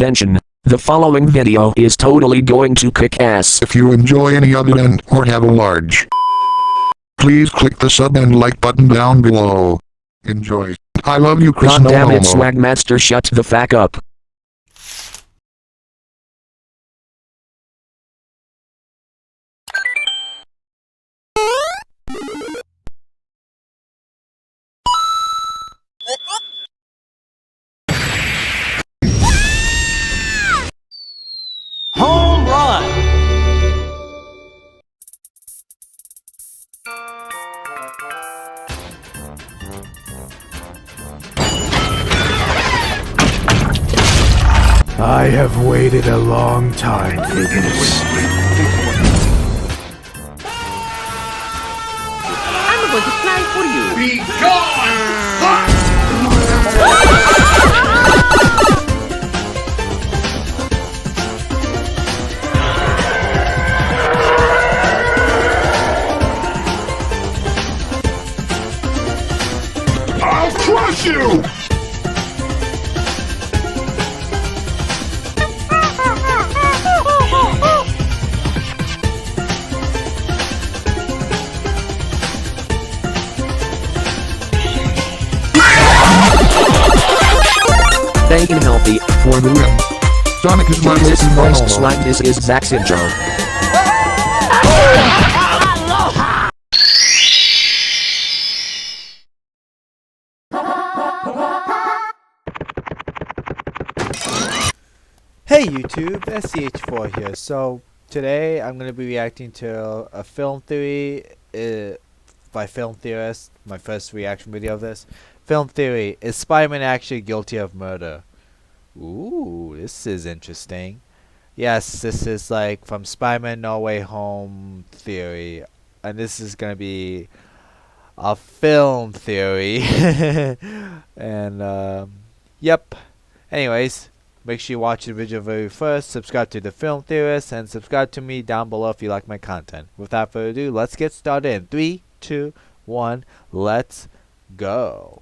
Attention! The following video is totally going to kick ass. If you enjoy any other end or have a large, please click the sub and like button down below. Enjoy. I love you, Chris. God No damn it, homo. Swagmaster, shut the fuck up. Home run! I have waited a long time for this. I'm going to fly for you! Be gone! I'll crush you! Thank and healthy for the win. Sonic is my Jesus little Christ, homo. slime, this is Zach's intro. Hey YouTube, SCH4 here. So today I'm going to be reacting to a film theory by Film Theorist. My first reaction video of this. Film theory: is Spiderman actually guilty of murder? Ooh, this is interesting. Yes, this is like from Spiderman No Way Home theory, and this is going to be a film theory. And yep. Anyways, make sure you watch the video very first, subscribe to the Film Theorist, and subscribe to me down below if you like my content. Without further ado, let's get started in 3, 2, 1, let's go.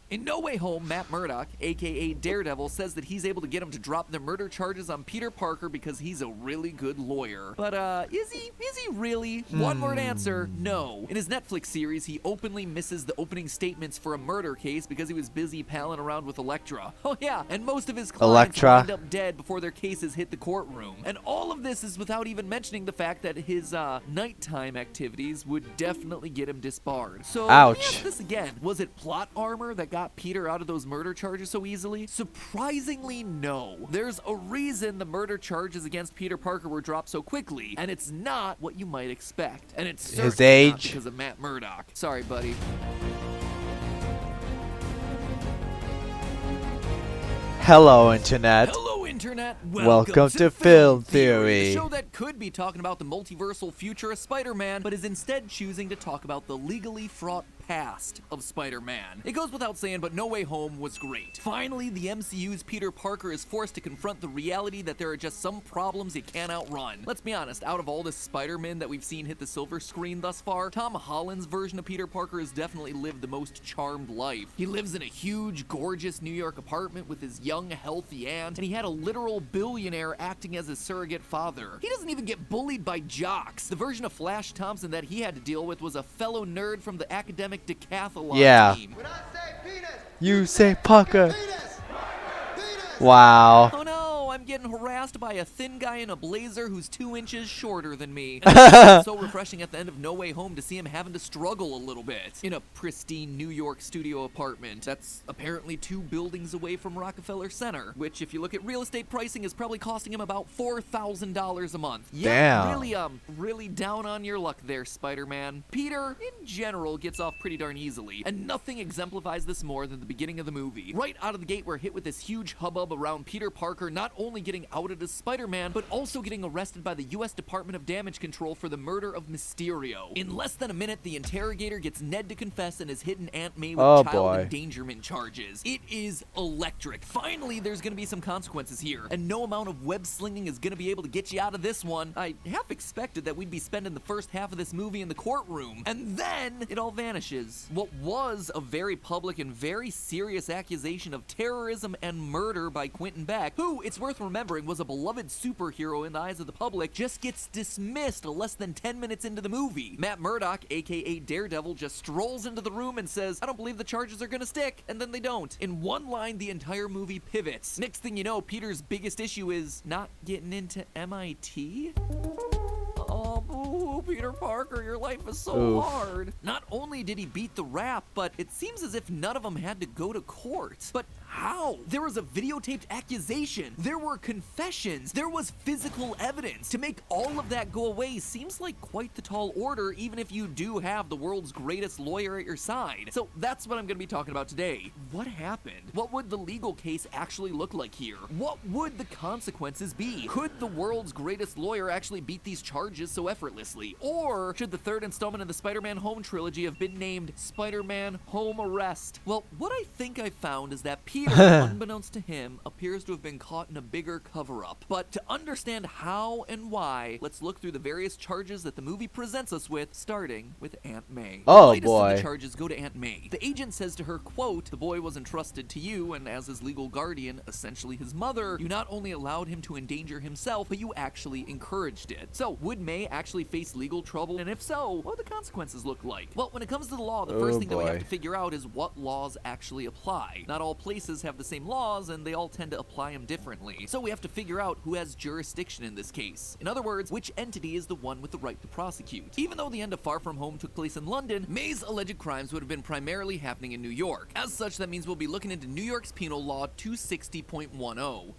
In No Way Home, Matt Murdock, aka Daredevil, says that he's able to get him to drop the murder charges on Peter Parker because he's a really good lawyer. But is he really? One word answer, no. In his Netflix series, he openly misses the opening statements for a murder case because he was busy palling around with Elektra. Oh yeah, and most of his clients wind up dead before their cases hit the courtroom. And all of this is without even mentioning the fact that his nighttime activities would definitely get him disbarred. So ouch. Let me ask this again. Was it plot armor that got Peter out of those murder charges so easily? Surprisingly, no. There's a reason the murder charges against Peter Parker were dropped so quickly, and it's not what you might expect. And it's certainly his age, not because of Matt Murdock. Sorry, buddy. Hello Internet. Hello, Internet. Welcome to Film Theory. The show that could be talking about the multiversal future of Spider-Man, but is instead choosing to talk about the legally fraught past of Spider-Man. It goes without saying, but No Way Home was great. Finally, the MCU's Peter Parker is forced to confront the reality that there are just some problems you can't outrun. Let's be honest, out of all the Spider-Man that we've seen hit the silver screen thus far, Tom Holland's version of Peter Parker has definitely lived the most charmed life. He lives in a huge, gorgeous New York apartment with his young, healthy aunt, and he had a literal billionaire acting as his surrogate father. He doesn't even get bullied by jocks. The version of Flash Thompson that he had to deal with was a fellow nerd from the academic decathlon team. When I say penis, You say Parker. penis, penis. Wow. Oh no, I'm getting harassed by a thin guy in a blazer who's 2 inches shorter than me. And it's so refreshing at the end of No Way Home to see him having to struggle a little bit. In a pristine New York studio apartment that's apparently 2 buildings away from Rockefeller Center, which if you look at real estate pricing is probably costing him about $4,000 a month. Yeah, Damn. really down on your luck there, Spider-Man. Peter, in general, gets off pretty darn easily, and nothing exemplifies this more than the beginning of the movie. Right out of the gate, we're hit with this huge hubbub around Peter Parker not only getting outed as Spider-Man, but also getting arrested by the US Department of Damage Control for the murder of Mysterio. In less than a minute, the interrogator gets Ned to confess and is hitting Aunt May with child endangerment charges. It is electric. Finally, there's gonna be some consequences here, and no amount of web slinging is gonna be able to get you out of this one. I half expected that we'd be spending the first half of this movie in the courtroom, and then it all vanishes. What was a very public and very serious accusation of terrorism and murder by Quentin Beck, who, it's worth remembering was a beloved superhero in the eyes of the public, just gets dismissed less than 10 minutes into the movie. Matt Murdock, aka Daredevil, just strolls into the room and says, "I don't believe the charges are gonna stick," and then they don't. In one line, the entire movie pivots. Next thing you know, Peter's biggest issue is not getting into MIT? Oh, boo, Peter Parker, your life is so hard. Not only did he beat the rap, but it seems as if none of them had to go to court. But how? There was a videotaped accusation. There were confessions. There was physical evidence. To make all of that go away seems like quite the tall order, even if you do have the world's greatest lawyer at your side. So that's what I'm going to be talking about today. What happened? What would the legal case actually look like here? What would the consequences be? Could the world's greatest lawyer actually beat these charges so effortlessly? Or should the third installment of the Spider-Man Home trilogy have been named Spider-Man Home Arrest? Well, what I think I found is that Peter, unbeknownst to him, appears to have been caught in a bigger cover-up. But to understand how and why, let's look through the various charges that the movie presents us with, starting with Aunt May. Oh, the latest boy. of the charges go to Aunt May. The agent says to her, quote, "The boy was entrusted to you, and as his legal guardian, essentially his mother, you not only allowed him to endanger himself, but you actually encouraged it." So, would May actually face legal trouble? And if so, what would the consequences look like? Well, when it comes to the law, the first thing that we have to figure out is what laws actually apply. Not all places have the same laws, and they all tend to apply them differently. So we have to figure out who has jurisdiction in this case. In other words, which entity is the one with the right to prosecute. Even though the end of Far From Home took place in London, May's alleged crimes would have been primarily happening in New York. As such, that means we'll be looking into New York's penal law 260.10.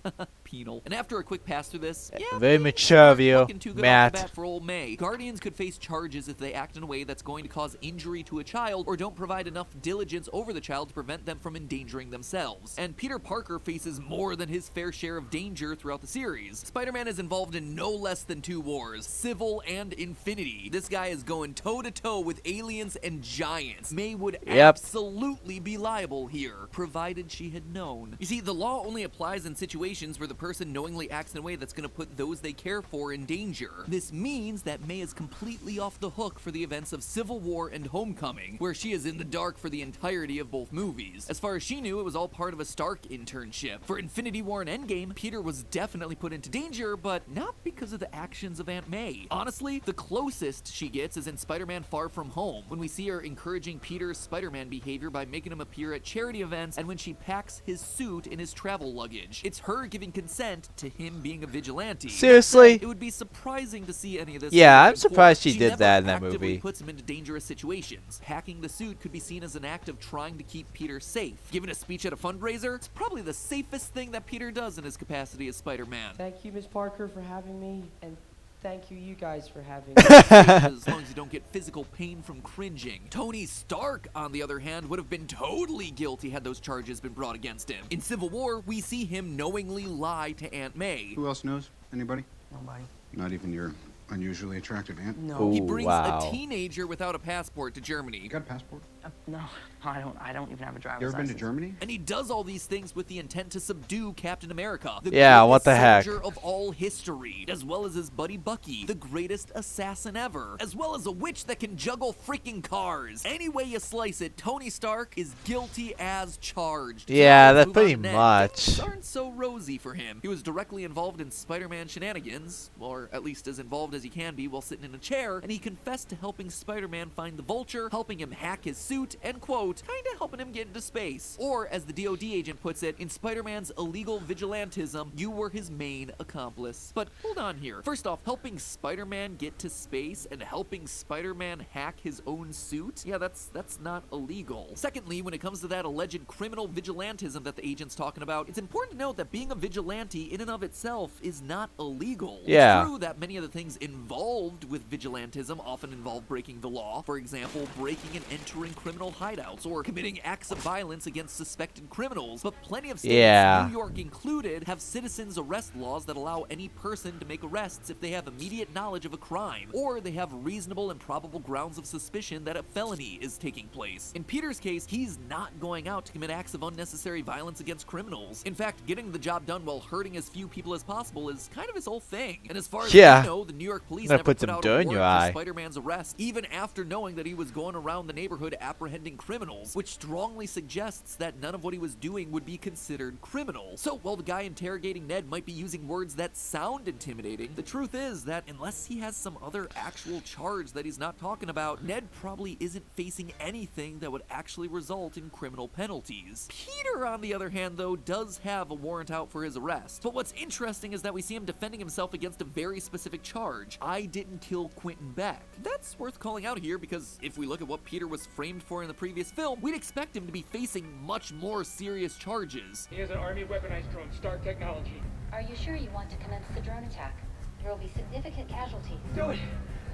Penal. And after a quick pass through this, yeah, Very mature of you, looking too good off the Matt. bat for old May. Guardians could face charges if they act in a way that's going to cause injury to a child or don't provide enough diligence over the child to prevent them from endangering themselves. And Peter Parker faces more than his fair share of danger throughout the series. Spider-Man is involved in no less than 2 wars, Civil and Infinity. This guy is going toe-to-toe with aliens and giants. May would absolutely be liable here, provided she had known. You see, the law only applies in situations where the person knowingly acts in a way that's going to put those they care for in danger. This means that May is completely off the hook for the events of Civil War and Homecoming, where she is in the dark for the entirety of both movies. As far as she knew, it was all part of a Stark internship. For Infinity War and Endgame, Peter was definitely put into danger, but not because of the actions of Aunt May. Honestly, the closest she gets is in Spider-Man Far From Home, when we see her encouraging Peter's Spider-Man behavior by making him appear at charity events and when she packs his suit in his travel luggage. It's her giving consent to him being a vigilante. Seriously? It would be surprising to see any of this. Yeah, in I'm surprised court. she did never that in that actively movie. Puts him into dangerous situations. Packing the suit could be seen as an act of trying to keep Peter safe. Giving a speech at a fundraiser, it's probably the safest thing that Peter does in his capacity as Spider-Man. Thank you, Ms. Parker, for having me, and thank you guys for having me. As long as you don't get physical pain from cringing. Tony Stark, on the other hand, would have been totally guilty had those charges been brought against him. In Civil War, we see him knowingly lie to Aunt May. Who else knows? Anybody? Nobody. Not even your unusually attractive aunt? No. He Ooh, brings wow. a teenager without a passport to Germany. You got a passport? No, I don't even have a driver's You ever been to license. Germany? And he does all these things with the intent to subdue Captain America, the Yeah, greatest what the heck? soldier of all history, as well as his buddy Bucky, the greatest assassin ever, as well as a witch that can juggle freaking cars. Any way you slice it, Tony Stark is guilty as charged. Yeah, So let's that's move on pretty to Ned. much. Things aren't so rosy for him. He was directly involved in Spider-Man shenanigans, or at least as involved as he can be while sitting in a chair, and he confessed to helping Spider-Man find the Vulture, helping him hack his suit, and quote, kinda helping him get into space. Or, as the DoD agent puts it, in Spider-Man's illegal vigilantism, you were his main accomplice. But hold on here. First off, helping Spider-Man get to space and helping Spider-Man hack his own suit? Yeah, that's not illegal. Secondly, when it comes to that alleged criminal vigilantism that the agent's talking about, it's important to note that being a vigilante in and of itself is not illegal. Yeah. It's true that many of the things involved with vigilantism often involve breaking the law. For example, breaking and entering criminal hideouts or committing acts of violence against suspected criminals. But plenty of states, Yeah. New York included, have citizens arrest laws that allow any person to make arrests if they have immediate knowledge of a crime, or they have reasonable and probable grounds of suspicion that a felony is taking place. In Peter's case, he's not going out to commit acts of unnecessary violence against criminals. In fact, getting the job done while hurting as few people as possible is kind of his whole thing. And as far as Yeah. we know, the New York police Gonna never put put some out dirt a in your warrant eye. for Spider-Man's arrest, even after knowing that he was going around the neighborhood apprehending criminals, which strongly suggests that none of what he was doing would be considered criminal. So while the guy interrogating Ned might be using words that sound intimidating, the truth is that unless he has some other actual charge that he's not talking about, Ned probably isn't facing anything that would actually result in criminal penalties. Peter, on the other hand, though, does have a warrant out for his arrest. But what's interesting is that we see him defending himself against a very specific charge. I didn't kill Quentin Beck. That's worth calling out here because if we look at what Peter was framed for in the previous film, we'd expect him to be facing much more serious charges. He has an Army weaponized drone, Stark Technology. Are you sure you want to commence the drone attack? There will be significant casualties. Do it!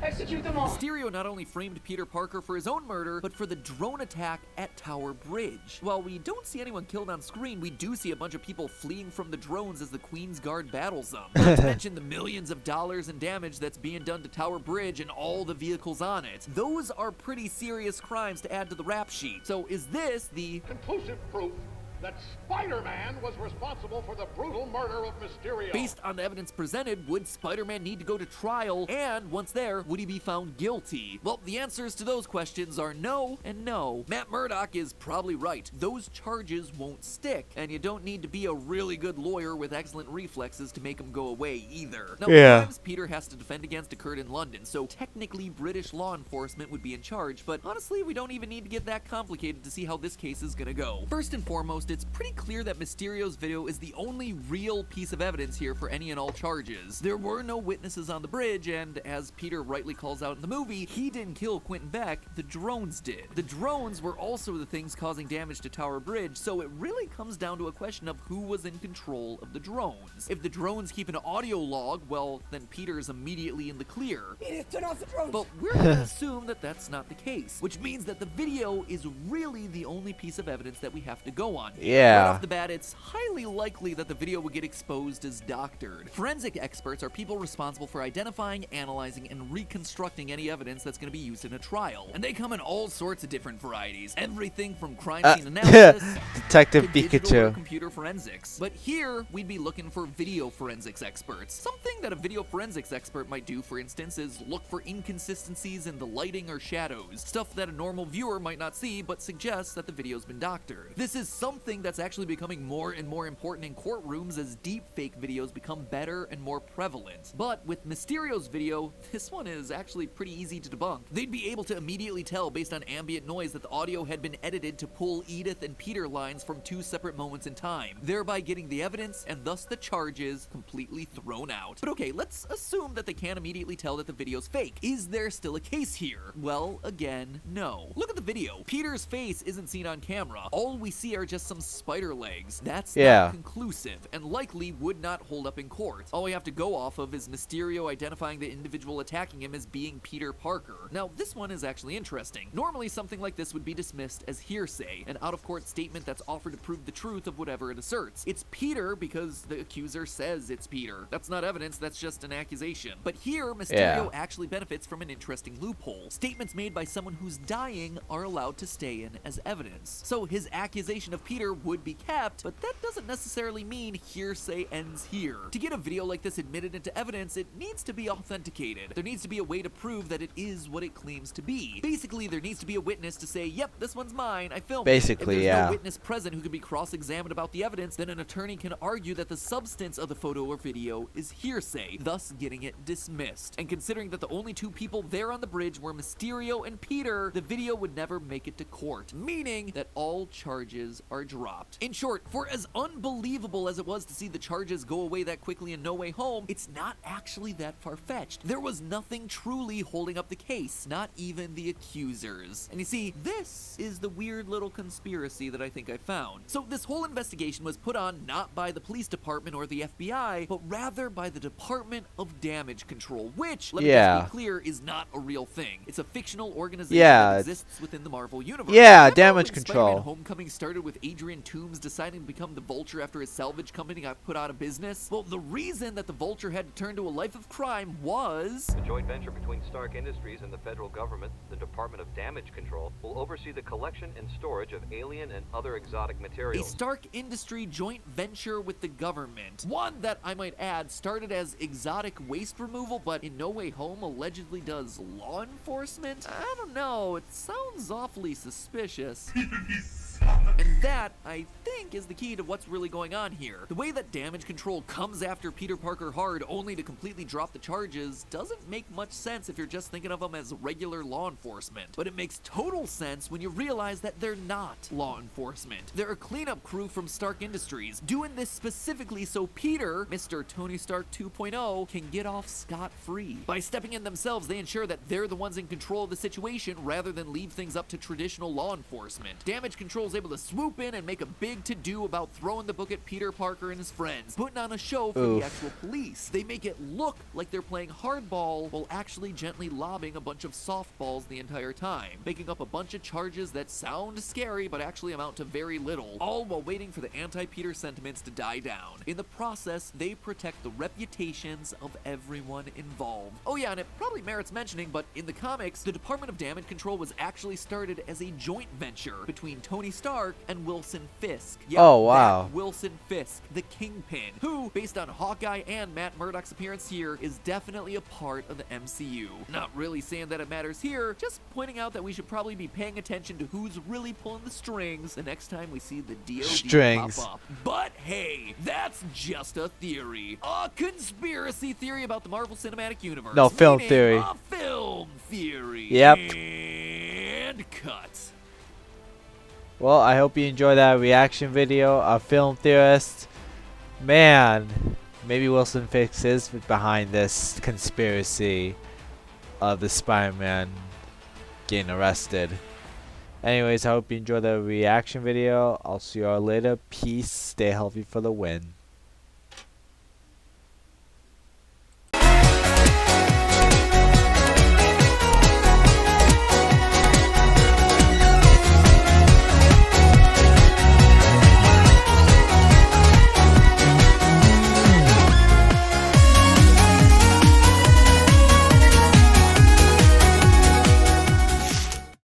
Execute them all! Mysterio not only framed Peter Parker for his own murder, but for the drone attack at Tower Bridge. While we don't see anyone killed on screen, we do see a bunch of people fleeing from the drones as the Queen's Guard battles them. Not to mention the millions of dollars in damage that's being done to Tower Bridge and all the vehicles on it. Those are pretty serious crimes to add to the rap sheet. So is this the conclusive proof that Spider-Man was responsible for the brutal murder of Mysterio? Based on the evidence presented, would Spider-Man need to go to trial? And once there, would he be found guilty? Well, the answers to those questions are no and no. Matt Murdock is probably right. Those charges won't stick, and you don't need to be a really good lawyer with excellent reflexes to make them go away either. Now, the crimes Peter has to defend against occurred in London, so technically British law enforcement would be in charge, but honestly, we don't even need to get that complicated to see how this case is gonna go. First and foremost, it's pretty clear that Mysterio's video is the only real piece of evidence here for any and all charges. There were no witnesses on the bridge, and as Peter rightly calls out in the movie, he didn't kill Quentin Beck, the drones did. The drones were also the things causing damage to Tower Bridge, so it really comes down to a question of who was in control of the drones. If the drones keep an audio log, well, then Peter is immediately in the clear. Turn off the drones! But we're gonna assume that that's not the case, which means that the video is really the only piece of evidence that we have to go on. Yeah. Right off the bat, it's highly likely that the video would get exposed as doctored. Forensic experts are people responsible for identifying, analyzing, and reconstructing any evidence that's going to be used in a trial. And they come in all sorts of different varieties. Everything from crime scene analysis Detective to digital or Pikachu. computer forensics. But here, we'd be looking for video forensics experts. Something that a video forensics expert might do, for instance, is look for inconsistencies in the lighting or shadows. Stuff that a normal viewer might not see, but suggests that the video's been doctored. This is something that's actually becoming more and more important in courtrooms as deepfake videos become better and more prevalent. But with Mysterio's video, this one is actually pretty easy to debunk. They'd be able to immediately tell based on ambient noise that the audio had been edited to pull Edith and Peter lines from two separate moments in time, thereby getting the evidence and thus the charges completely thrown out. But okay, let's assume that they can't immediately tell that the video's fake. Is there still a case here? Well, again, no. Look at the video. Peter's face isn't seen on camera. All we see are just some spider legs. That's not conclusive and likely would not hold up in court. All we have to go off of is Mysterio identifying the individual attacking him as being Peter Parker. Now, this one is actually interesting. Normally, something like this would be dismissed as hearsay, an out-of-court statement that's offered to prove the truth of whatever it asserts. It's Peter because the accuser says it's Peter. That's not evidence, that's just an accusation. But here, Mysterio actually benefits from an interesting loophole. Statements made by someone who's dying are allowed to stay in as evidence. So his accusation of Peter would be kept, but that doesn't necessarily mean hearsay ends here. To get a video like this admitted into evidence, it needs to be authenticated. There needs to be a way to prove that it is what it claims to be. Basically, there needs to be a witness to say, yep, this one's mine, I filmed it. If there's no witness present who can be cross-examined about the evidence, then an attorney can argue that the substance of the photo or video is hearsay, thus getting it dismissed. And considering that the only two people there on the bridge were Mysterio and Peter, the video would never make it to court, meaning that all charges are dropped. In short, for as unbelievable as it was to see the charges go away that quickly in No Way Home, it's not actually that far-fetched. There was nothing truly holding up the case, not even the accusers. And you see, this is the weird little conspiracy that I think I found. So this whole investigation was put on not by the police department or the FBI, but rather by the Department of Damage Control, which, let me just be clear, is not a real thing. It's a fictional organization that exists within the Marvel universe. Yeah, Damage Control. Spider-Man Homecoming started with Adrian Toombs deciding to become the Vulture after his salvage company got put out of business? Well, the reason that the Vulture had to turn to a life of crime was... A joint venture between Stark Industries and the federal government, the Department of Damage Control, will oversee the collection and storage of alien and other exotic a materials. Stark Industry joint venture with the government. One that, I might add, started as exotic waste removal, but in No Way Home allegedly does law enforcement? I don't know, it sounds awfully suspicious. And that, I think, is the key to what's really going on here. The way that Damage Control comes after Peter Parker hard only to completely drop the charges doesn't make much sense if you're just thinking of them as regular law enforcement. But it makes total sense when you realize that they're not law enforcement. They're a cleanup crew from Stark Industries, doing this specifically so Peter, Mr. Tony Stark 2.0, can get off scot-free. By stepping in themselves, they ensure that they're the ones in control of the situation rather than leave things up to traditional law enforcement. Damage Control is able to swoop in and make a big to-do about throwing the book at Peter Parker and his friends, putting on a show for the actual police. They make it look like they're playing hardball while actually gently lobbing a bunch of softballs the entire time, making up a bunch of charges that sound scary but actually amount to very little, all while waiting for the anti-Peter sentiments to die down. In the process, they protect the reputations of everyone involved. Oh yeah, and it probably merits mentioning, but in the comics, the Department of Damage Control was actually started as a joint venture between Tony Stark and Wilson Fisk. Yeah, Oh, wow. that Wilson Fisk, the Kingpin, who, based on Hawkeye and Matt Murdock's appearance here, is definitely a part of the MCU. Not really saying that it matters here, just pointing out that we should probably be paying attention to who's really pulling the strings the next time we see the DOD Strings. pop up. But hey, that's just a theory. A conspiracy theory about the Marvel Cinematic Universe. No, film Meaning theory. A film theory. Yep. And cut. Well, I hope you enjoyed that reaction video of Film Theorist. Man, maybe Wilson Fisk is behind this conspiracy of the Spider-Man getting arrested. Anyways, I hope you enjoyed the reaction video. I'll see you all later. Peace. Stay healthy for the win.